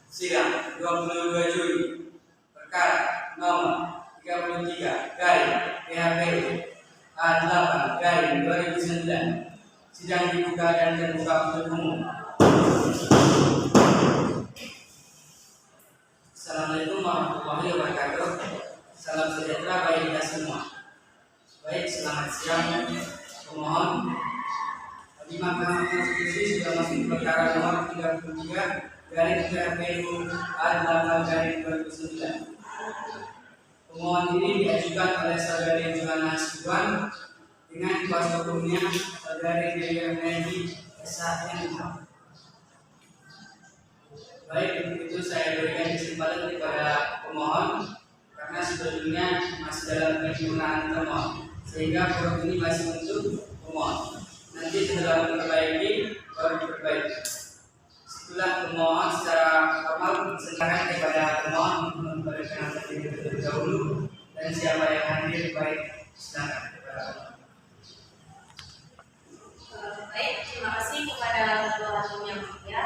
Sidang 22 Juli perkara nomor 33 garing PHPU A8 garing 2009. Sidang dibuka dan terbuka untuk umum. Assalamualaikum warahmatullahi wabarakatuh. Salam sejahtera bagi kita semua. Baik, selamat siang. Pemohon di Mahkamah Konstitusi sudah masuk perkara nomor 33 garing PHPU A8 garing 2009. Pemohon ini diajukan oleh saudari Johanna Suban dengan kuasa hukumnya saudari Dewi Mendi SHM. Baik, untuk itu saya berikan kesempatan kepada pemohon karena sebelumnya masih dalam penyempurnaan termohon, sehingga forum ini masih untuk pemohon. Nanti setelah memperbaiki baru diperbaiki. Setelah pemohon secara formal diserahkan kepada pemohon untuk memberikan terlebih dahulu, dan siapa yang hadir baik silakan kepada pemohon. Baik, terima kasih kepada ketua hakim yang mulia.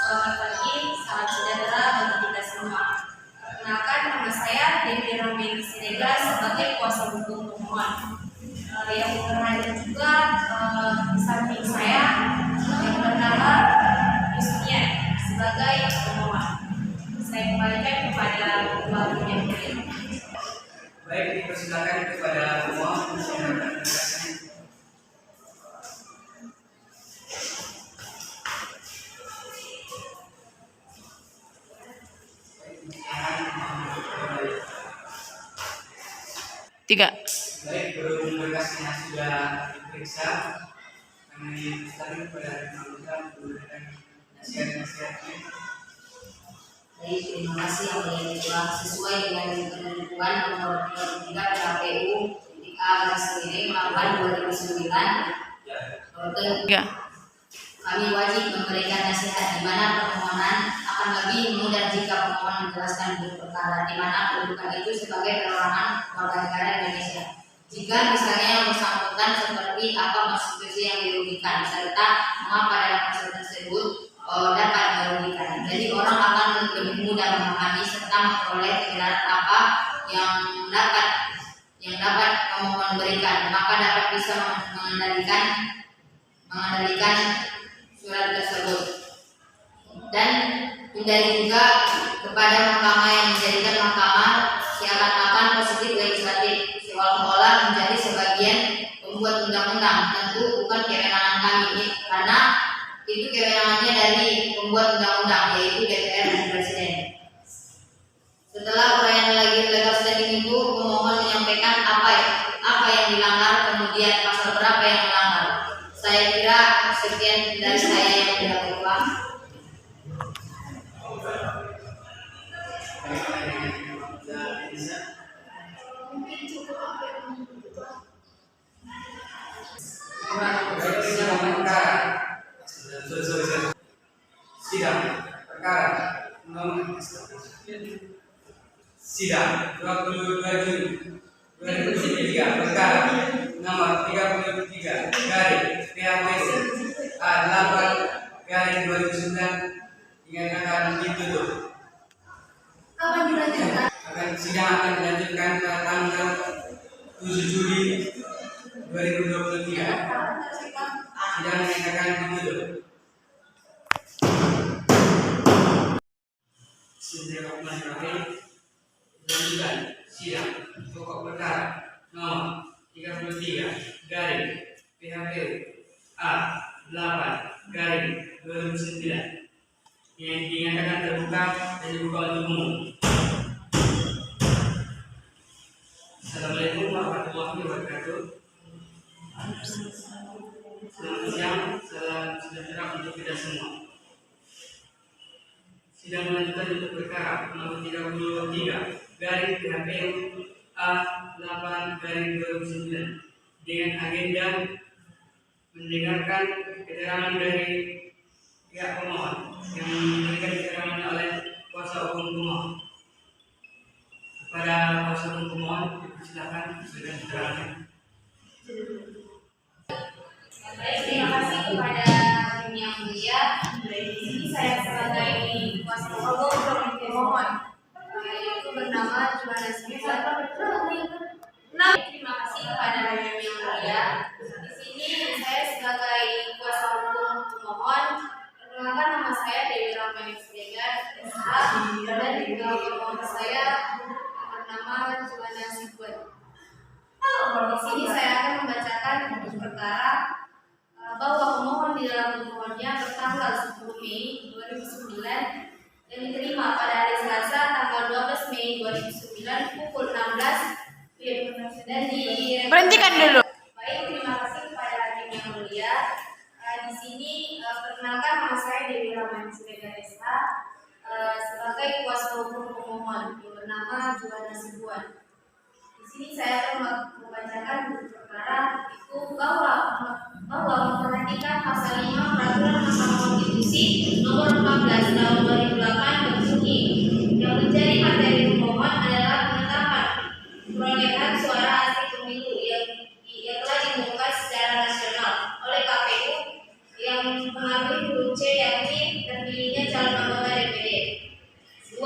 Selamat pagi, salam sejahtera bagi kita semua. Perkenalkan, nama saya Dewi Romin Siregar sebagai kuasa hukum pemohon. Yang berhadir juga di samping saya yang bernama Yusnia sebagai pemohon. Saya kembalikan kepada ketua hakim yang mulia. Baik, dipersilakan kepada pemohon. Tiga. Baik, berhubung berkasnya sudah diperiksa, kami tadi kepada anggota memberikan nasihat-nasihatnya. Baik, terima kasih yang mulia ketua. Sesuai dengan ketentuan nomor 33 PHPU A/2009, Tiga. kami wajib memberikan nasihat di mana permohonan akan lebih mudah jika pemohon menjelaskan duduk perkara, di mana kedudukan itu sebagai perorangan warga negara Indonesia. Jika misalnya yang bersangkutan seperti apa konstitusi yang dirugikan serta mengapa dalam pasal tersebut dapat merugikan. Jadi orang akan lebih mudah memahami serta memperoleh kebenaran apa yang dapat pemohon berikan, maka dapat bisa mengendalikan surat tersebut dan hindari juga kepada mahkamah yang menjadikan mahkamah seakan-akan positif legislatif seolah-olah menjadi sebagian pembuat undang-undang. Tentu bukan kewenangan kami, karena itu kewenangannya dari pembuat undang-undang, yaitu DPR dan Presiden. Setelah uraian legal standing itu, pemohon menyampaikan apa yang dilanggar, kemudian pasal berapa yang melanggar. Saya kira sekian dari saya yang mulia ketua. Sidang perkara nomor 22 Juli 2003 perkara nomor 33 garing PHPU A8 garing 2009 dinyatakan ditutup. Sidang akan dilanjutkan pada tanggal 7 Juli 2023. Sidang dinyatakan ditutup. Bismillahirrahmanirrahim. Lanjutan sidang pokok perkara nomor 33 garing PHPU A8 garing 2009 yang dinyatakan terbuka dan dibuka untuk umum. Assalamualaikum warahmatullahi wabarakatuh. Selamat siang, salam sejahtera untuk kita semua. Sidang lanjutan untuk perkara nomor 33 garing PHPU A8 garing 2009 dengan agenda mendengarkan keterangan dari pihak pemohon yang memberikan keterangan oleh kuasa hukum pemohon. Kepada kuasa hukum pemohon dipersilakan berikan keterangan. Baik, terima kasih kepada hakim yang mulia. Dari sini saya sebagai kuasa hukum pemohon, yaitu bernama Juana Sifat. Terima kasih kepada Yang Mulia. Di sini saya sebagai kuasa hukum pemohon, perkenalkan nama saya Dewi Ramani Siregar, SH, dan juga pemohon saya bernama Juana Sifat. Di sini saya akan membacakan putus perkara bahwa pemohon di dalam pemohonnya bertanggal 10 Mei 2009 yang diterima pada hari Selasa tanggal 12 Mei 2009 pukul 16 dan Berhentikan dulu. Baik, terima kasih kepada Hakim yang mulia. Di sini perkenalkan nama saya Dewi Ramani Siregar SH sebagai kuasa hukum pemohon yang bernama Juana Sibuan. Di sini saya akan membacakan perkara itu bahwa memperhatikan pasal 5 Peraturan Mahkamah Konstitusi Nomor 14 Tahun 2008 berbunyi yang menjadi materi pemohon adalah penetapan perolehan suara hasil pemilu yang telah diumumkan secara nasional oleh KPU yang mengambil huruf C yakni terpilihnya calon anggota DPD. 2.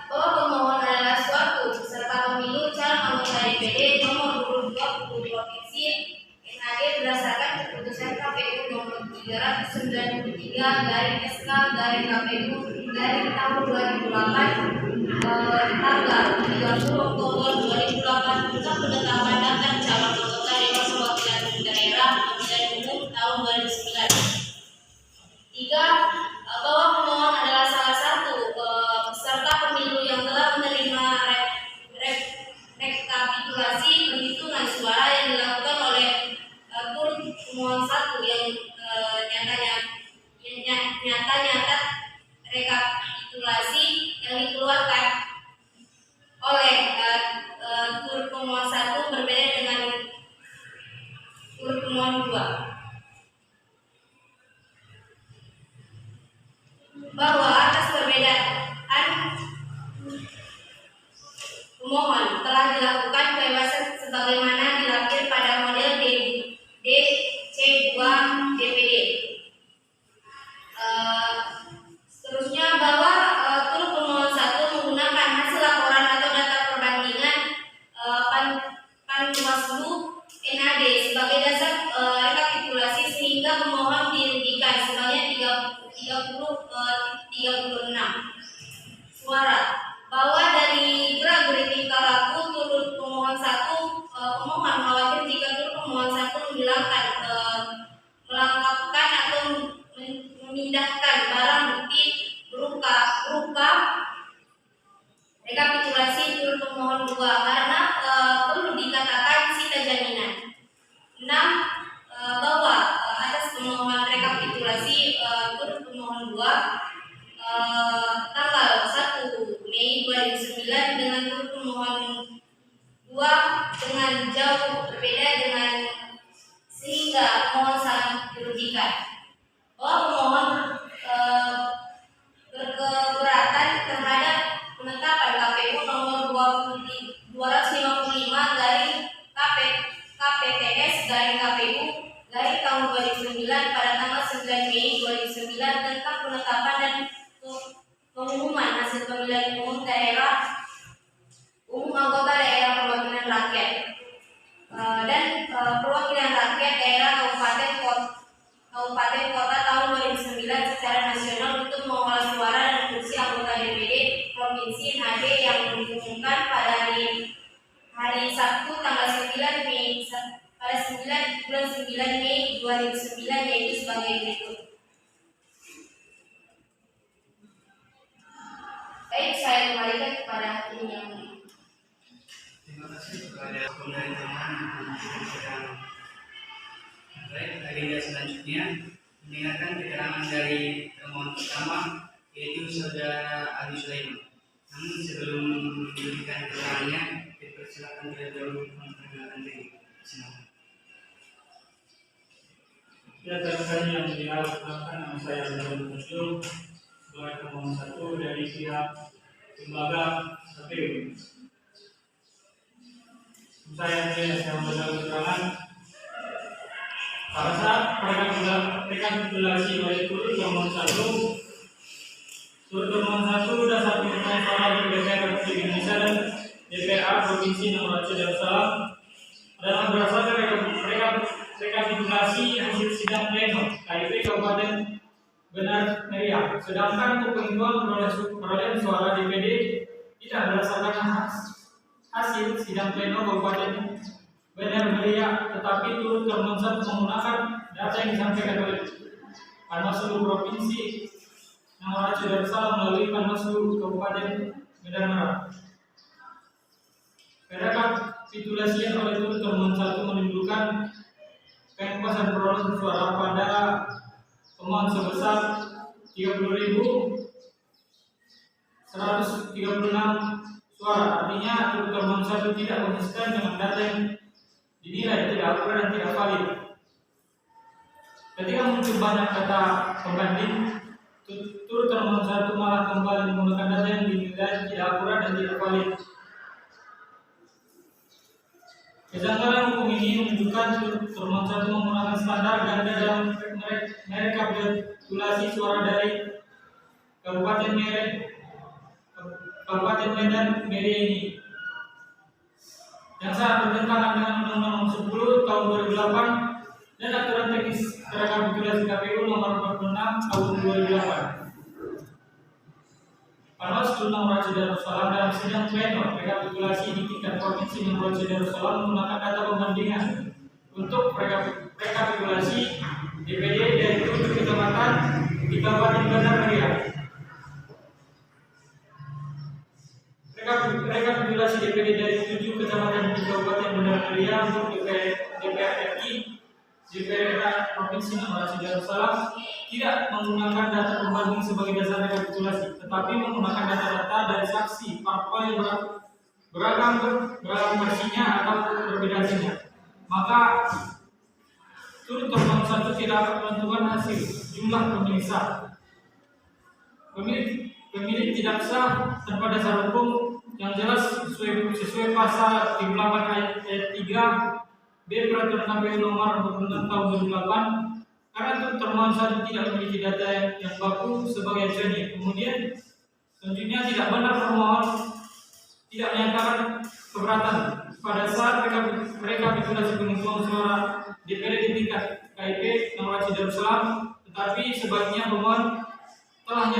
Bahwa pemohon adalah suatu peserta pemilu calon anggota DPD nomor 22 provinsi NAD berdasarkan keputusan KPU nomor 393/SK/KPU tahun 2008 tanggal 30 Oktober 2008 tentang penetapan daftar calon anggota Dewan Perwakilan Daerah Pemilihan Umum tahun 2009. 3. Bahwa pemohon adalah salah satu peserta pemilu yang telah menerima rekapitulasi penghitungan suara yang dilakukan oleh turut pemohon 1 yang nyata rekapitulasi yang dikeluarkan oleh turut pemohon 1 berbeda dengan turut pemohon 2. Bahwa atas perbedaan pemohon telah dilakukan pembebasan sebagaimana dilampir pada model DC2 DPD. Seterusnya bahwa turut pemohon 1 menggunakan hasil laporan atau data perbandingan Panwaslu NAD sebagai dasar rekapitulasi sehingga pemohon dirugikan sebanyak 36 suara. Bahwa dari gerak-gerik tingkah laku turut pemohon 1, pemohon khawatir jika turut pemohon 1 menghilangkan, melengkapkan atau memindahkan barang bukti berupa rekapitulasi turut pemohon 2 karena perlu dikatakan sita jaminan. 6. Bahwa atas pemohon rekapitulasi turut pemohon 2 tanggal 1 Mei 2009 dengan turut pemohon 2 dengan jauh berbeda dengan sehingga pemohon sangat dirugikan. Bahwa pemohon berkeberatan terhadap penetapan KPU nomor 252/KPPS/KPU tahun 2009 pada tanggal 9 Mei 2009 tentang penetapan dan pengumuman hasil pemilihan umum anggota daerah perwakilan rakyat dan perwakilan rakyat daerah kabupaten kota tahun 2009 secara nasional untuk mengolah suara dan kursi anggota DPD provinsi NAD yang diumumkan pada hari Sabtu tanggal 9 Mei pada 9 Mei 2009 yaitu sebagai berikut. Baik, saya kembalikan kepada hakim yang mulia. Terima kasih kepada pemerintahan yang sedang. Baik, agenda selanjutnya mendengarkan keterangan dari termohon pertama yaitu Saudara Ali Sulaiman. Namun sebelum memberikan keterangannya, dipersilakan terlebih dahulu memperkenalkan diri. Silakan. Ya, terima yang mulia, perkenalkan nama saya Abdul Muslim sebagai pemohon 1 dari pihak lembaga KPU. Saya memberikan keterangan pada saat rekapitulasi oleh turut pemohon 1 Turut termohon 1 dasar pemungutan suara di DPR Republik Indonesia dan DPR Provinsi Nomor Aceh Darussalam adalah berdasarkan rekapitulasi hasil sidang pleno KIP Kabupaten Benar Meriah. Sedangkan untuk penghitungan perolehan suara DPD tidak berdasarkan hasil sidang pleno Kabupaten Benar Meriah, tetapi turut termohon 1 menggunakan data yang disampaikan oleh Panwaslu Provinsi Nomor Aceh Darussalam melalui Panwaslu Kabupaten Medan Meriah. Rekapitulasian oleh turut termohon 1 menimbulkan kepuasan perolehan suara pada pemohon sebesar 30.136 suara. Artinya turut termohon 1 tidak konsisten dengan data yang dinilai tidak akurat dan tidak valid. Ketika muncul banyak data pembanding, turut termohon 1 malah kembali menggunakan data yang dinilai tidak akurat dan tidak valid. Kejanggalan hukum ini menunjukkan termohon 1 menggunakan standar ganda dalam rekapitulasi suara dari Kabupaten Medan Meriah ini, yang sangat bertentangan dengan Undang-Undang Nomor 10 Tahun 2008 dan Aturan Teknis Rekapitulasi KPU Nomor 46 Tahun 2008. Panwaslu Nomor Aceh Darussalam dalam sidang pleno rekapitulasi di tingkat provinsi Nomor Aceh Darussalam menggunakan data pembandingan untuk rekapitulasi DPD dari 7 kecamatan di Kabupaten Benar Meriah. Rekapitulasi DPD dari 7 kecamatan di Kabupaten Benar Meriah untuk DPR RI, DPR Provinsi Nomor Aceh Darussalam tidak menggunakan data pembanding sebagai dasar rekapitulasi, tetapi menggunakan data-data dari saksi parpol yang beragam versinya atau berbeda hasilnya. Maka turut termohon 1 tidak akan menentukan hasil jumlah pemilih sah. Pemilih tidak sah tanpa dasar hukum yang jelas sesuai pasal 38 ayat 3 B Peraturan KPU Nomor 26 Tahun 2008, karena turut termohon 1 tidak memiliki data yang baku sebagai acuannya. Kemudian selanjutnya tidak benar termohon tidak menyatakan keberatan pada saat rekapitulasi penghitungan suara DPD di tingkat KIP Nomor Aceh Darussalam, tetapi sebaliknya pemohon telah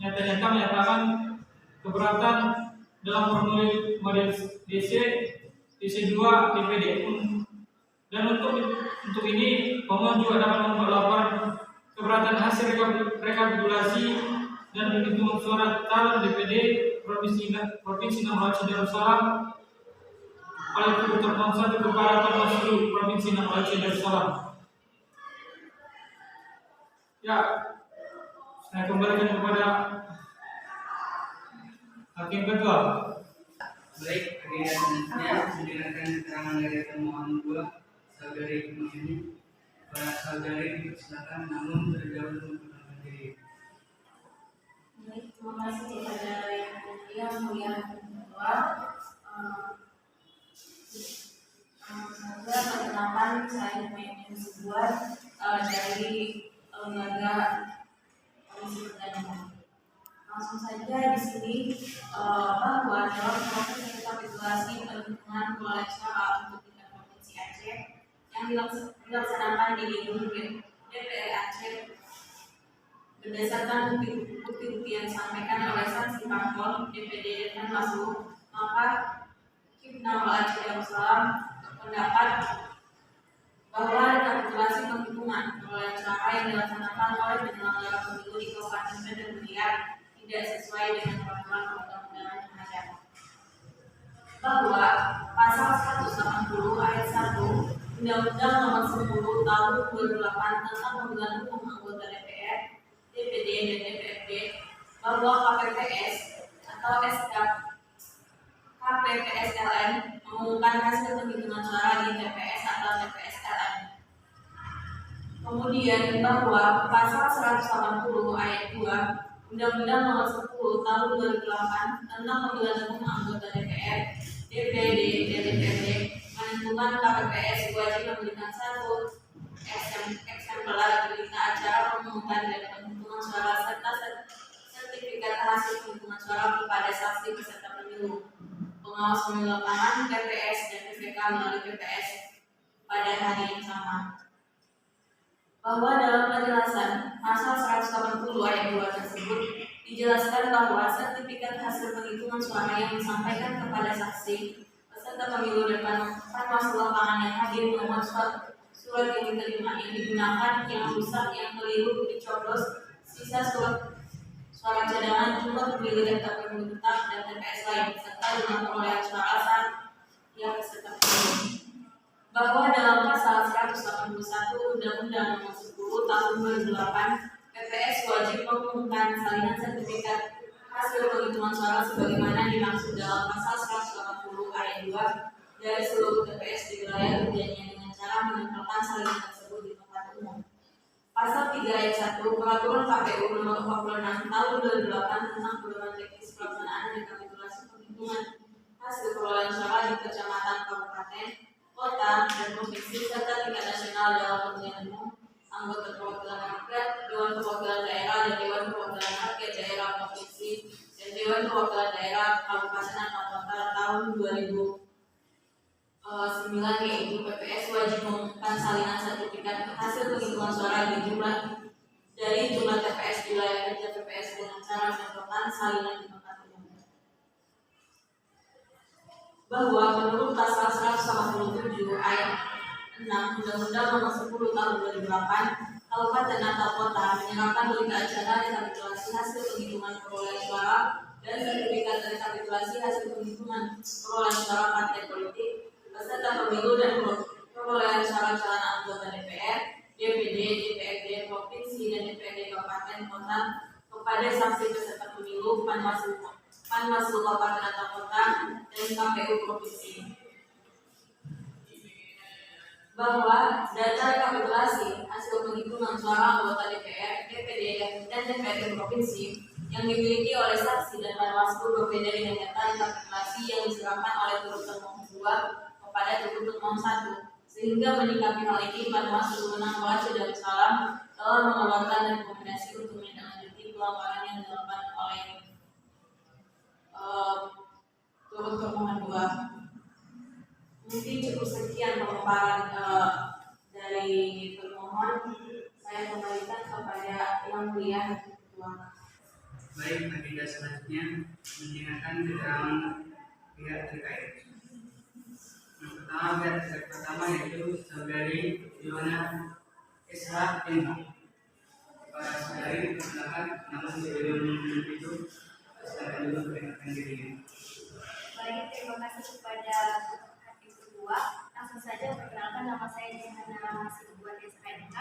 nyata-nyata menyatakan keberatan dalam formulir model DC2 DPD. Dan untuk ini pemohon juga dapat membuat laporan keberatan hasil rekapitulasi dan penghitungan suara calon DPD Provinsi Nomor Aceh Darussalam oleh turut termohon 1 kepada Panwaslu Provinsi Nomor Aceh Darussalam. Ya, saya kembalikan kepada Hakim Ketua. Baik, kegiatan selanjutnya mendengarkan keterangan dari pemohon 2 saudari ini. Para saudari dipersilakan, namun terlebih dahulu memperkenalkan diri. Baik, terima kasih kepada yang mulia ketua. Semoga perkenalkan saya Maimun Sebuah dari lembaga Komisi Pertanian. Langsung saja di sini bahwa dalam proses rekapitulasi penghitungan perolehan suara untuk tingkat provinsi Aceh yang dilaksanakan di gedung DPR Aceh berdasarkan bukti-bukti yang disampaikan oleh saksi parpol DPD dan Panwaslu, maka Hakim Nomor Aceh Darussalam berpendapat bahwa rekapitulasi penghitungan perolehan suara yang dilaksanakan oleh penyelenggara pemilu di Kabupaten Medan Meriah tidak sesuai dengan peraturan perundang-undangan yang ada. Bahwa pasal 180 ayat 1 Undang-Undang Nomor 10 Tahun 2008 tentang pemilihan umum anggota DPR, DPD dan DPRD, bahwa KPPS atau KPPSLN mengumumkan hasil penghitungan suara di TPS atau TPSLN. Kemudian bahwa pasal 180 ayat 2 Undang-Undang Nomor 10 Tahun 2008 tentang pemilihan umum anggota DPR, DPD dan DPRD menentukan KPPS wajib memberikan 1 eksemplar berita acara pemungutan dan penghitungan suara serta sertifikat suara kepada saksi peserta pemilu, pengawas pemilu lapangan, PPS dan PPK melalui PPS pada hari yang sama. Bahwa dalam penjelasan pasal 180 ayat 2 tersebut dijelaskan bahwa sertifikat hasil penghitungan suara yang disampaikan kepada saksi peserta pemilu dan panwas lapangan yang hadir memuat surat yang diterima yang digunakan, yang rusak, yang keliru, dicoblos, sisa suara cadangan, jumlah pemilih daftar pemilih tetap dan TPS lain serta jumlah perolehan suara saat yang peserta pemilu. Bahwa dalam pasal 181 Undang-Undang Nomor 10 Tahun 2008 PPS wajib mengumumkan salinan sertifikat hasil penghitungan suara sebagaimana dimaksud dalam pasal 180 ayat 2 dari seluruh TPS di wilayah kerjanya dengan cara menempelkan salinan tersebut di tempat umum. Pasal 3 ayat 1 Peraturan KPU Nomor 46 Tahun 2008 tentang pedoman teknis pelaksanaan rekapitulasi penghitungan hasil perolehan suara di kecamatan, kabupaten, kota, dan provinsi serta tingkat nasional dalam pemilihan umum, anggota perwakilan rakyat, Dewan Perwakilan Daerah dan Dewan Perwakilan Rakyat Daerah Provinsi dan Dewan Perwakilan Daerah Kabupaten atau kota tahun 2009, yaitu PPS wajib mengumumkan salinan sertifikat hasil penghitungan suara dari jumlah TPS di wilayah kerja PPS dengan cara menentukan salinan di tempat umum. Bahwa menurut pasal 187 ayat 6 Undang-Undang Nomor 10 Tahun 2008, kabupaten atau kota menyerahkan berita acara rekapitulasi hasil penghitungan perolehan suara dan sertifikat rekapitulasi hasil penghitungan perolehan suara partai politik, peserta pemilu dan perolehan suara calon anggota DPR, DPD, DPRD provinsi dan DPRD kabupaten kota kepada saksi peserta pemilu, Panwaslu kabupaten atau kota dan KPU provinsi. Bahwa data rekapitulasi hasil penghitungan suara anggota DPR, DPD dan DPRD provinsi yang dimiliki oleh saksi dan Panwaslu berbeda dengan data rekapitulasi yang diserahkan oleh turut termohon 2 kepada turut termohon 1, sehingga menyikapi hal ini Panwaslu Menanggapi Darussalam telah mengeluarkan rekomendasi untuk menindaklanjuti pelanggaran yang dilakukan oleh turut termohon 2. Mungkin cukup sekian pemaparan dari termohon. Saya kembalikan kepada Yang Mulia Ketua. Baik, agenda selanjutnya mendengarkan keterangan pihak terkait. Yang pertama yaitu saudari Joana Esra MH. Para saudari silakan, namun sebelum itu silakan dulu perkenalkan dirinya. Baik, terima kasih kepada Hakim Ketua. Langsung saja perkenalkan, nama saya Johanna Sibuan SKMK.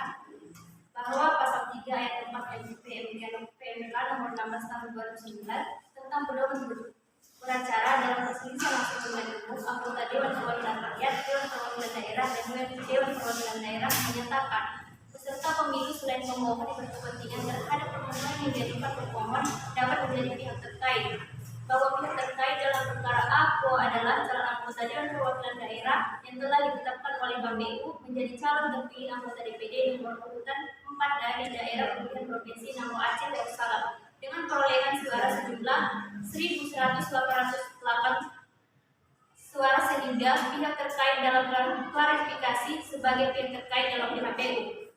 Bahwa pasal 3 ayat 4 PMK nomor 16 tahun 2009 tentang pedoman beracara dalam perselisihan hasil pemilihan umum anggota Dewan Perwakilan Rakyat, Dewan Perwakilan Daerah dan Dewan Perwakilan Daerah menyatakan peserta pemilu selain pemohon berkepentingan terhadap permohonan yang diajukan pemohon dapat menjadi pihak terkait. Bahwa pihak terkait dalam perkara aku adalah calon anggota Dewan Perwakilan Daerah yang telah ditetapkan oleh KPU menjadi calon terpilih anggota DPD nomor urutan 4 dari daerah pemilihan provinsi Namo Aceh Darussalam dengan perolehan suara sejumlah 1.108 suara, sehingga pihak terkait dalam klarifikasi sebagai pihak terkait dalam PKPU.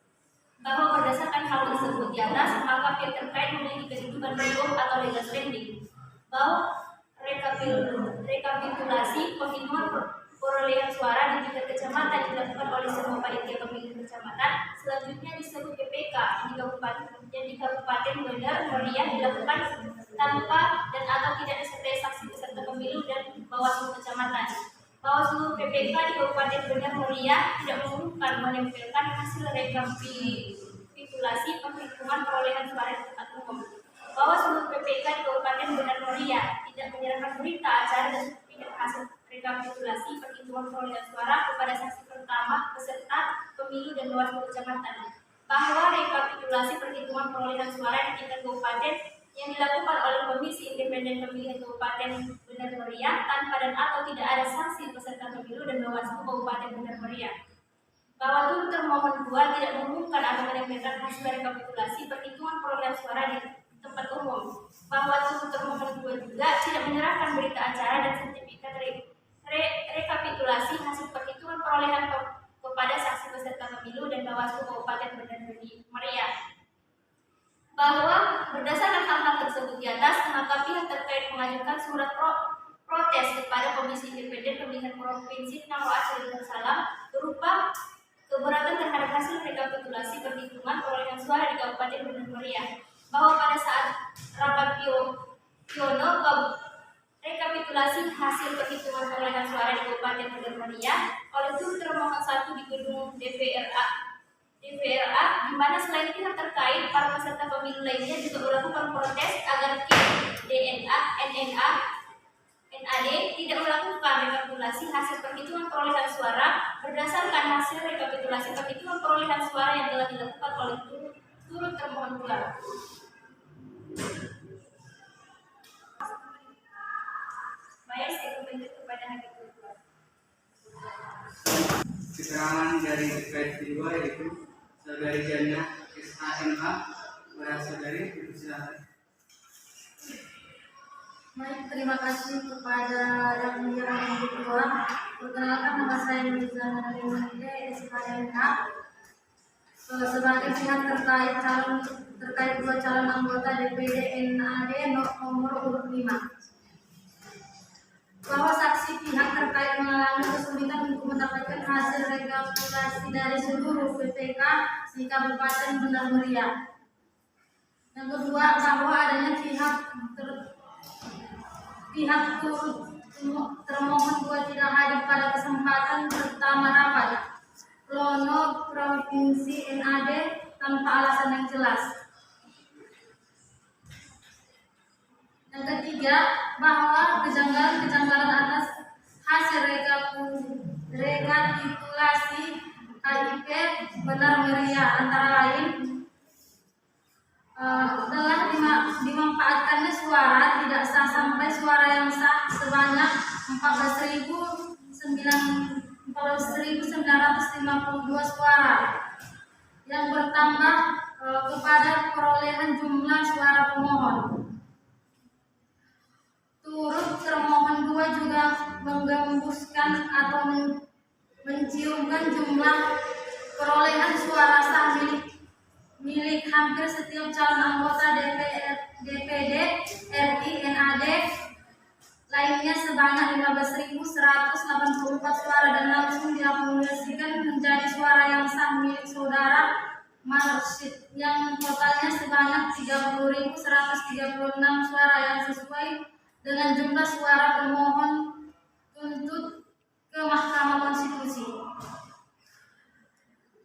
Bahwa berdasarkan hal tersebut di atas, maka pihak terkait memiliki kedudukan hukum atau legal standing. Bahwa rekapitulasi penghitungan perolehan suara di tingkat kecamatan dilakukan oleh semua panitia pemilihan kecamatan, selanjutnya disebut PPK yang di Kabupaten Benar Meriah dilakukan tanpa dan atau tidak disertai saksi peserta pemilu dan Bawaslu kecamatan. Bawaslu PPK di Kabupaten Benar Meriah tidak mengumumkan menempelkan hasil rekapitulasi penghitungan perolehan suara di tempat umum. Bawaslu PPK di Kabupaten Benar Meriah tidak menyerahkan berita acara dan sertifikat hasil rekapitulasi penghitungan perolehan suara kepada saksi pertama peserta pemilu dan Bawaslu kecamatan. Bahwa rekapitulasi perhitungan perolehan suara di tingkat kabupaten yang dilakukan oleh Komisi Independen Pemilihan Kabupaten Benar Meriah tanpa dan atau tidak ada saksi peserta pemilu dan Bawaslu Kabupaten Benar Meriah. Bahwa turut termohon 2 tidak mengumumkan atau menempelkan hasil rekapitulasi perhitungan perolehan suara di tempat umum. Bahwa turut termohon 2 berdasarkan hal-hal tersebut di atas, maka pihak terkait mengajukan surat protes kepada Komisi Independen Pemilihan Provinsi Penanggal Aceh Darussalam berupa keberatan terhadap hasil rekapitulasi perhitungan perolehan suara di Kabupaten Benar Meriah, bahwa pada saat rapat Piono rekapitulasi hasil perhitungan perolehan suara di Kabupaten Benar Meriah oleh turut termohon 1 di gedung DPRA, di mana selain pihak terkait, para peserta pemilu lainnya juga melakukan protes agar KIP NAD tidak melakukan rekapitulasi hasil perhitungan perolehan suara berdasarkan hasil rekapitulasi perhitungan perolehan suara yang telah dilakukan oleh turut termohon pula. Baik, saya kembali kepada hakim kedua. Keterangan dari terkait kedua yaitu saudari Jana SHMH kepada saudari, silakan. Baik, terima kasih kepada yang kedua. Perkenalkan, nama saya Nizana Rinande SHMH. Sebagai pihak terkait dua calon anggota DPD NAD nomor urut 5. Bahwa saksi pihak terkait mengalami kesulitan untuk mendapatkan hasil rekapitulasi dari seluruh PPK di Kabupaten Benar Meriah. Yang kedua, bahwa adanya pihak termohon dua tidak hadir pada kesempatan pertama rapat pleno Provinsi NAD tanpa alasan yang jelas. Yang ketiga, bahwa kejanggalan atas hasil rekapitulasi KIP Benar Meriah antara lain telah dimanfaatkannya suara tidak sah sampai suara yang sah sebanyak 14.952 suara yang bertambah kepada perolehan jumlah suara pemohon. Turut termohon dua juga menggembuskan atau menciumkan jumlah perolehan suara sah milik hampir setiap calon anggota DPD RI NAD lainnya sebanyak 15.184 suara dan langsung diakumulasikan menjadi suara yang sah milik saudara Marsyid yang totalnya sebanyak 30.136 suara yang sesuai dengan jumlah suara pemohon tuntut ke Mahkamah Konstitusi.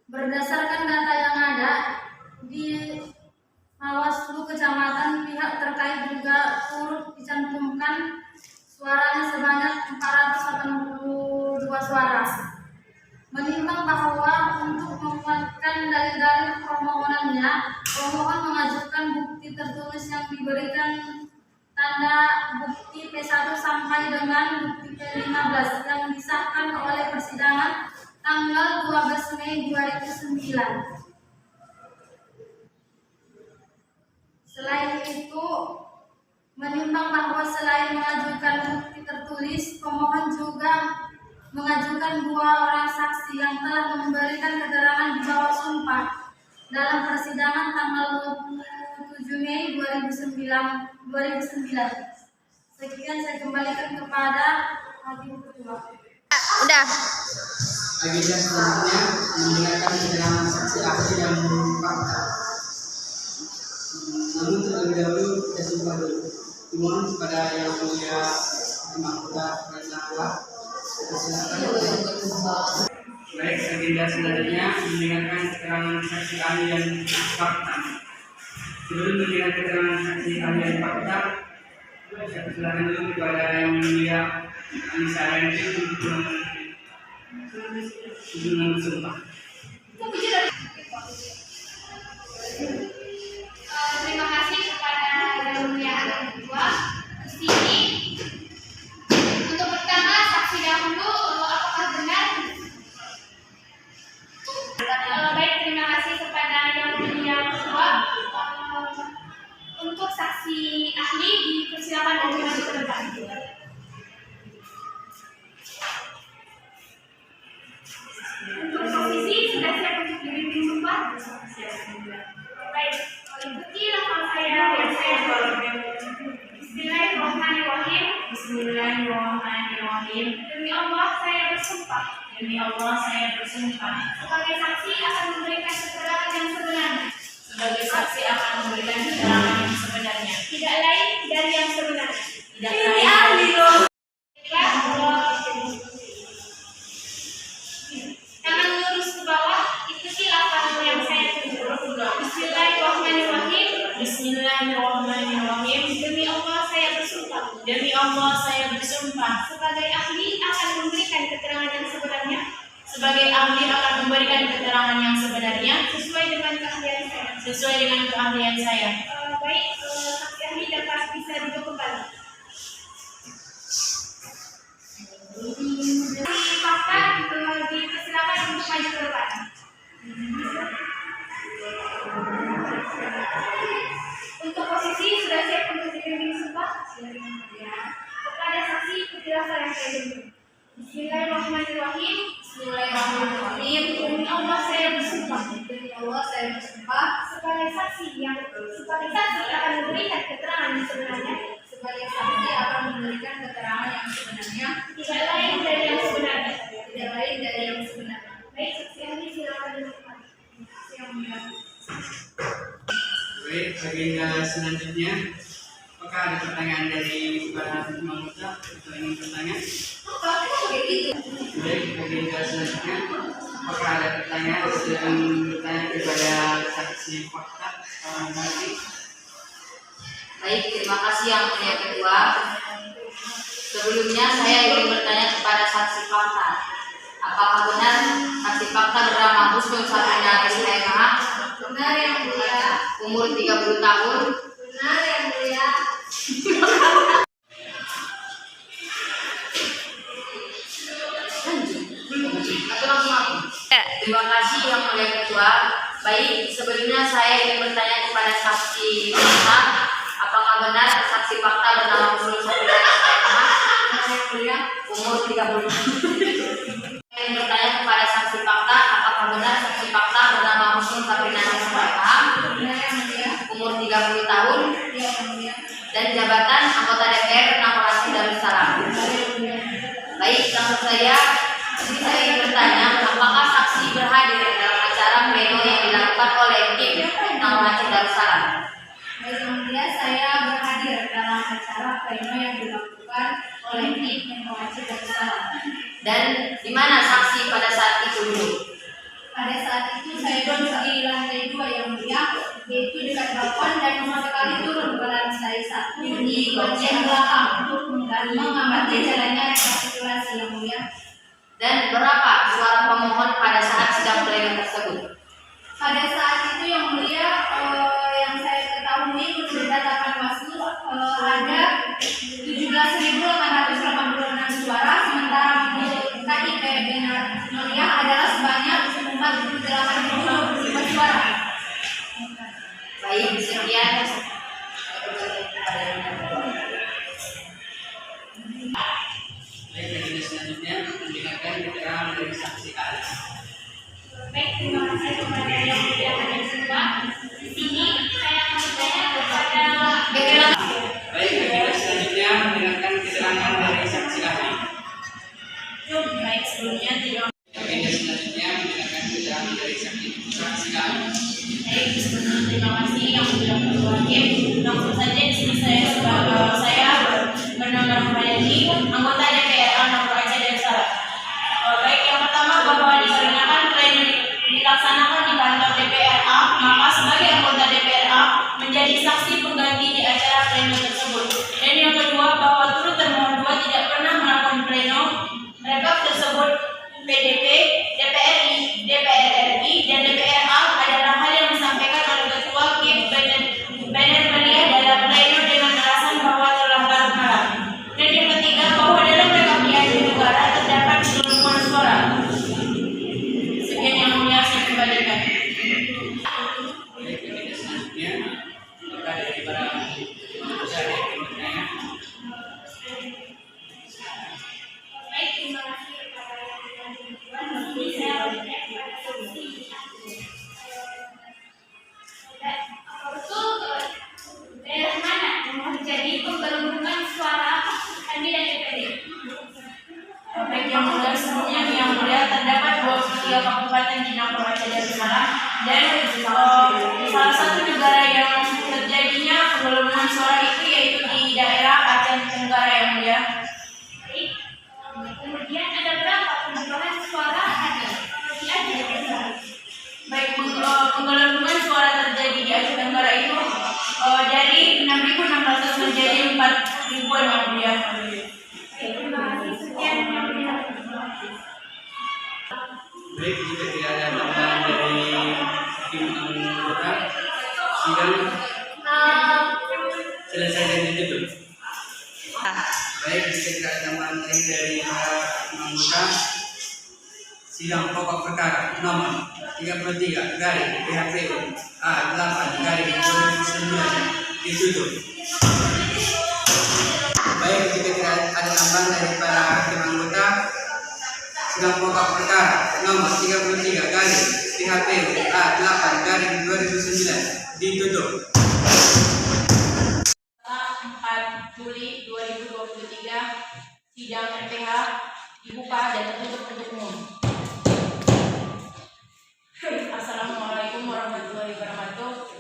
Berdasarkan data yang ada di Bawaslu Kecamatan, pihak terkait juga turut dicantumkan suaranya sebanyak 482 suara. Menimbang bahwa untuk menguatkan dalil-dalil permohonannya, pemohon mengajukan bukti tertulis yang diberikan tanda bukti P1 sampai dengan bukti P15 yang disahkan oleh persidangan tanggal 12 Mei 2009. Selain itu, menimbang bahwa selain mengajukan bukti tertulis, pemohon juga mengajukan dua orang saksi yang telah memberikan keterangan di bawah sumpah dalam persidangan tanggal 27 Mei 2009. Sekian saya kembalikan kepada hakim kedua. Udah. Agenda selanjutnya mendengarkan keterangan saksi ahli yang fakta. Namun terlebih dahulu kita sumpah dulu. Dimohon kepada yang mulia anggota Raja. Baik, agenda selanjutnya mendengarkan keterangan saksi ahli yang fakta. Sebelum mendengar keterangan saksi ahli yang fakta, saya persilakan dulu kepada yang mulia Anissa Ranti untuk bersumpah. Terima kasih kepada yang mulia hakim kedua. Di sini untuk pertama saksi dahulu, apakah benar? Baik, terima kasih kepada yang mulia kedua. Untuk saksi ahli dipersilakan untuk maju ke depan. Untuk posisi sudah siap untuk dibimbing sumpah? Baik, ikuti langkah saya. saya Bismillahirrahmanirrahim. Bismillahirrahmanirrahim. Demi Allah saya bersumpah. Demi Allah saya bersumpah. Sebagai saksi akan memberikan keterangan yang sebenarnya. Sebagai saksi akan memberikan keterangan yang sebenarnya. Tidak lain dari yang sebenarnya. Tidak lain. Tangan lurus ke bawah, ikuti lafaz yang saya tuju. Bismillahirrahmanirrahim. Bismillahirrahmanirrahim. Demi Allah saya bersumpah. Demi Allah saya bersumpah. Sebagai ahli akan memberikan keterangan yang sebenarnya. Sebagai ahli akan memberikan keterangan yang sebenarnya sesuai dengan keahlian saya. Sesuai dengan keahlian saya. Baik, saksi ahli dapat bisa duduk kembali. Silakan dipersilakan untuk maju ke depan. Untuk posisi sudah siap untuk dipimpin sumpah? Kepada saksi ikutilah yang saya tunjuk. Bismillahirrahmanirrahim. Bismillahirrahmanirrahim. Demi Allah saya bersumpah. Demi Allah saya bersumpah. Sebagai saksi akan memberikan keterangan yang sebenarnya. Sebagai saksi akan memberikan keterangan yang sebenarnya. Tidak lain dari yang sebenarnya. Tidak lain dari yang sebenarnya. Baik, saksi ahli silakan dilakukan. Baik, agenda selanjutnya. Apakah ada pertanyaan dari para peserta atau ingin bertanya? Baik, agenda selanjutnya. Apakah ada pertanyaan yang bertanya kepada saksi fakta nanti? Baik, terima kasih yang mulia Ketua. Sebelumnya saya ingin bertanya kepada saksi fakta. Apakah benar saksi fakta bernama Husnul Sabrina SMH? Benar yang mulia. Umur 30 tahun. Benar yang mulia. Terima kasih yang mulia Ketua. Baik, sebelumnya saya ingin bertanya kepada saksi fakta. Apakah benar saksi fakta bernama Husnul Sabrina SMH? Umur 30 tahun. Saya ingin bertanya kepada saksi fakta. Apakah benar saksi fakta bernama Husnul Sabrina SMH? Umur 30 tahun. Dan jabatan anggota DPR Korporasi Darussalam. Baik, langsung saya ingin bertanya, apakah saksi berhadir dalam acara pleno yang dilakukan oleh tim Korporasi Darussalam? Baik yang mulia, saya berhadir dalam acara pleno yang dilakukan oleh tim Korporasi Darussalam. Dan di mana saksi pada saat itu dulu? Pada saat itu saya duduk di lantai 2 yang mulia, yaitu dekat balkon, dan sesekali turun ke lantai 1 di bagian belakang untuk mengamati jalannya rekapitulasi yang mulia. Dan berapa suara pemohon pada saat sidang pleno tersebut? Pada saat itu yang mulia, yang saya ketahui menurut data Panwaslu ada 17.886 suara, sementara menurut KIP Benar Mulia adalah sebanyak 48.000 suara. Baik, sekian. Baik, agenda selanjutnya mendengarkan keterangan dari saksi ahli. Baik, terima kasih kepada yang mulia hadir semua. Di sini saya akan bertanya kepada Baik, agenda selanjutnya mendengarkan keterangan dari saksi ahli. baik sebelumnya terima Agenda selanjutnya mendengarkan keterangan dari saksi ahli. Baik, sebelumnya terima kasih yang sudah berhakim. Langsung saja di sini saya bernama Rahmayani, anggota DPR Korporasi Darussalam. Baik, yang pertama bahwa dikarenakan pleno dilaksanakan di kantor DPR A, maka sebagai anggota DPR A menjadi saksi pengganti di acara pleno tersebut. Dan yang kedua bahwa turut termohon 2 tidak pernah melakukan pleno rekap tersebut. PDP, DPR RI, dan DPR A adalah hal yang disampaikan oleh Ketua KIP Benar Kabupaten Jinapur Aceh Darussalam, dan salah satu negara yang terjadinya penggelembungan suara itu yaitu di daerah Aceh Tenggara yang mulia. Kemudian ada berapa penggelembungan suara ada di Aceh Tenggara? Baik, penggelembungan suara terjadi di Aceh Tenggara itu dari 6.600 menjadi 4.000-an yang mulia. Terima kasih. Sekian yang mulia. Baik, jika tidak ada tambahan dari tim anggota, sidang selesai dan ditutup. Baik, jika tidak ada tambahan lain dari anggota, sidang pokok perkara nomor 33 garing PHPU A8 garing 2009 ditutup. Baik, jika tidak ada tambahan dari para hakim anggota, sidang pokok perkara nomor 33 garing PHPU A8 garing 2009 ditutup. 4 Juli 2023, sidang RPH dibuka dan tertutup untuk umum. Assalamualaikum warahmatullahi wabarakatuh.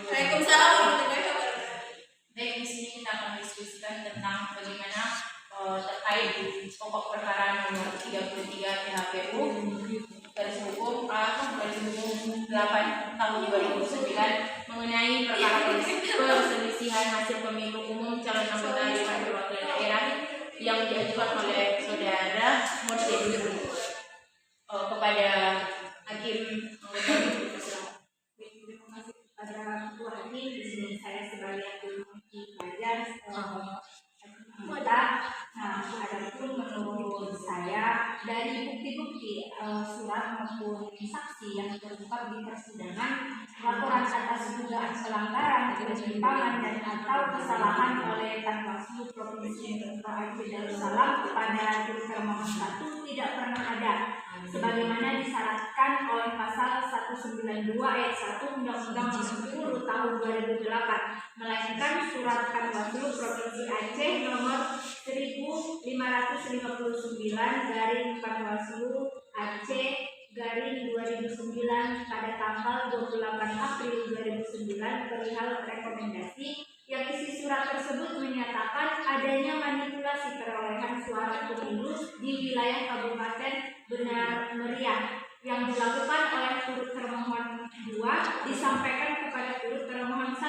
Waalaikumsalam warahmatullahi wabarakatuh. Baik, di sini kita akan diskusikan tentang bagaimana terkait pokok perkara nomor 33 PHPU garis hukum A garis hukum 8 tahun 2009 mengenai perkara perselisihan hasil pemilu umum calon anggota Dewan Perwakilan Daerah yang diajukan oleh saudara Mursyid kepada hakim anggota. Terima kasih kepada Ketua Hakim. Di sini saya sebagai hakim pelajar anggota. Nah, adapun menurut saya dari bukti-bukti surat maupun saksi yang terungkap di persidangan, laporan atas dugaan pelanggaran, penyimpangan dan atau kesalahan oleh Panwaslu Provinsi Aceh Darussalam kepada termohon 1 tidak pernah ada, sebagaimana disyaratkan oleh pasal 192 ayat 1 Undang-Undang Nomor 10 Tahun 2008, melainkan surat Panwaslu Provinsi Aceh nomor 1559 garing Panwaslu Aceh garing 2009 pada tanggal 28 April 2009 perihal rekomendasi yang isi surat tersebut menyatakan adanya manipulasi perolehan suara pemilu di wilayah Kabupaten Benar Meriah yang dilakukan oleh turut termohon 2 disampaikan kepada turut termohon 1.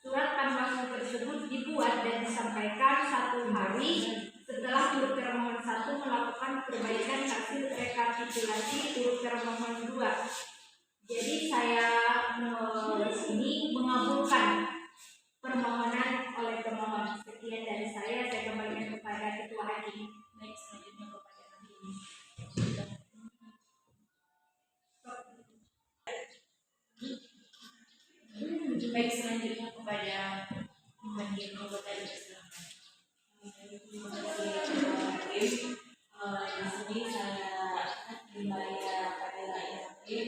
Surat Panwaslu tersebut dibuat dan disampaikan 1 hari setelah turut termohon 1 melakukan perbaikan hasil rekapitulasi turut termohon 2. Jadi saya di sini mengabulkan permohonan oleh pemohon. Sekian dari saya kembalikan kepada Ketua Hakim. Baik, selanjutnya kepada hakim. Baik, selanjutnya kepada hakim anggota dipersilakan. Terima kasih hakim. Di sini saya dibayar pada rakyat hakim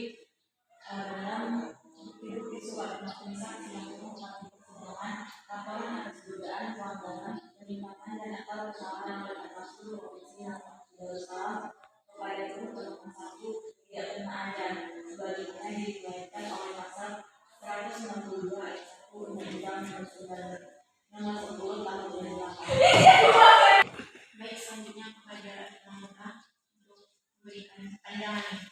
dalam bukti surat maupun saksi yang terungkap di persidangan, laporan atas dugaan pelanggaran, penyimpangan dan atau kesalahan oleh Panwaslu Provinsi Aceh Darussalam kepada turut termohon 1 tidak pernah ada, sebagaimana diriwayatkan oleh pasal 192 ayat 1 Undang-Undang Nomor 10 Tahun 2008. Baik, selanjutnya kepada anggota untuk memberikan pandangan.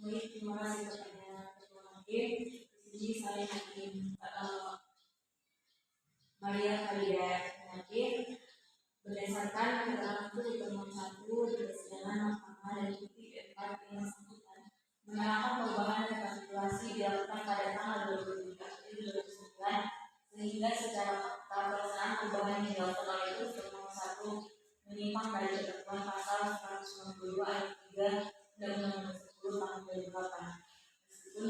Baik, terima kasih kepada Ketua Hakim. Di sini saya hakim Maria Farida Hakim berdasarkan keterangan turut termohon 1 di persidangan Mahkamah dan bukti keempat yang bersangkutan menerangkan perubahan rekapitulasi dilakukan pada tanggal 23 April 2009 sehingga secara fakta pelaksanaan perubahan yang dilakukan oleh turut termohon 1 menyimpang dari ketentuan pasal 192 ayat 3 Undang-Undang Nomor 10 Tahun 2008. Meskipun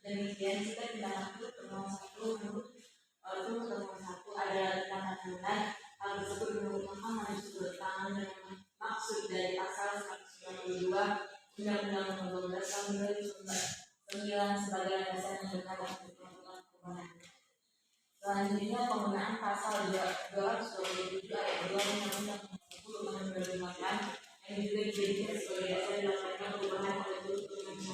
demikian, jika tindakan turut termohon 1 menurut turut termohon 1 adalah tindakan benar, hal tersebut menurut Mahkamah bertentangan dengan maksud dari pasal 192 Undang-Undang Nomor 12 Tahun 2009 sebagai landasan yang benar untuk melakukan perubahan. Selanjutnya, penggunaan pasal 227 ayat 2 Undang-Undang Nomor 10 Tahun 2008 yang yang juga dijadikan sebagai dasar dilakukan perubahan oleh turut perubahan 1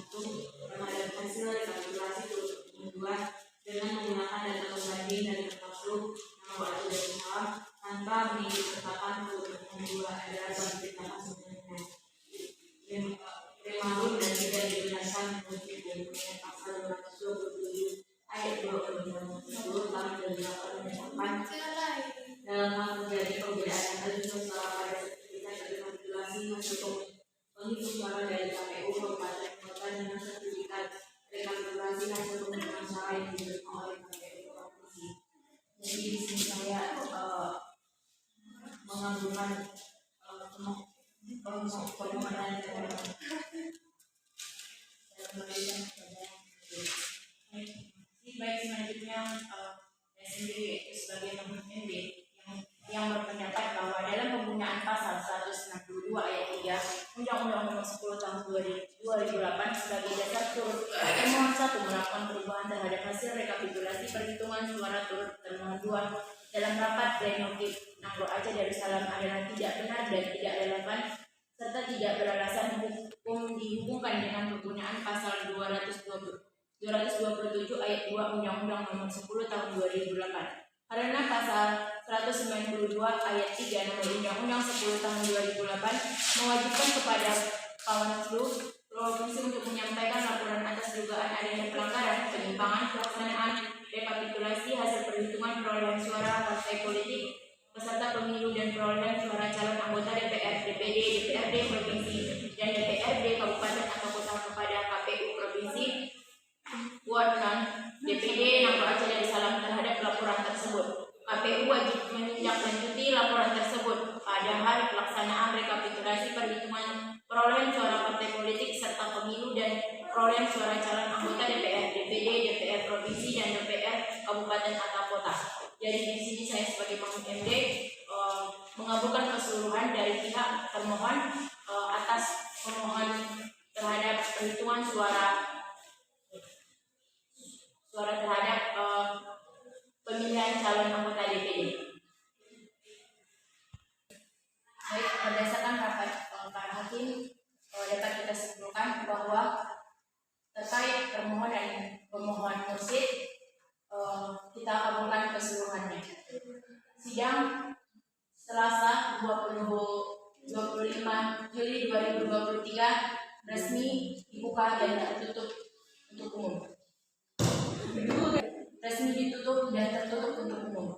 terhadap hasil rekapitulasi turut perubahan 2 dengan menggunakan data pembanding dari Bawaslu nomor 1 dan 2 tanpa mengikutsertakan turut perubahan 2 adalah berceritakan sebenarnya. Remarun dan tidak digunakan untuk dengan pasal 227 ayat 2 Undang-Undang 10 tahun 2008 dalam hal terjadi perbedaan hasil suara pada sertifikat rekapitulasi hasil penghitung suara dari KPU Kabupaten Kota dengan sertifikat rekapitulasi hasil penghitungan suara yang diterima oleh KPU Provinsi. Jadi di sini saya mengajukan permohonan baik selanjutnya saya sendiri yaitu sebagai teman MD yang berpendapat bahwa dalam penggunaan pasal 162 ayat 3 Undang-Undang Nomor 10 Tahun 2008 sebagai dasar turut termohon 1 melakukan perubahan terhadap hasil rekapitulasi perhitungan suara turut termohon 2 dalam rapat pleno Nangro Aceh Darussalam adalah tidak benar dan tidak relevan serta tidak beralasan hukum dihubungkan dengan penggunaan pasal 227 ayat 2 Undang-Undang Nomor 10 Tahun 2008. Karena pasal 192 ayat 3 Nomor Undang-Undang 10 Tahun 2008 mewajibkan kepada Bawaslu Provinsi untuk menyampaikan laporan atas dugaan adanya pelanggaran, penyimpangan pelaksanaan rekapitulasi hasil perhitungan perolehan suara partai politik peserta pemilu dan perolehan suara calon anggota DPR, DPD, DPRD Provinsi dan DPRD Kabupaten atau Kota kepada KPU Provinsi, buatkan DPD Nangro Aceh Darussalam terhadap laporan tersebut. KPU wajib menindaklanjuti laporan tersebut pada hari pelaksanaan rekapitulasi perhitungan perolehan suara partai politik serta pemilu dan perolehan suara calon anggota DPR, DPD, DPR Provinsi dan DPR Kabupaten atau Kota. Jadi di sini saya sebagai pemimpin MD mengabulkan keseluruhan dari pihak termohon atas permohonan terhadap perhitungan suara terhadap pemilihan calon anggota DPD. Baik, berdasarkan rapat para hakim dapat kita simpulkan bahwa terkait permohonan pemohon Mursid kita kabulkan keseluruhannya. Sidang Selasa 25 Juli 2023 resmi dibuka dan tertutup untuk umum. Resmi ditutup dan tertutup untuk umum.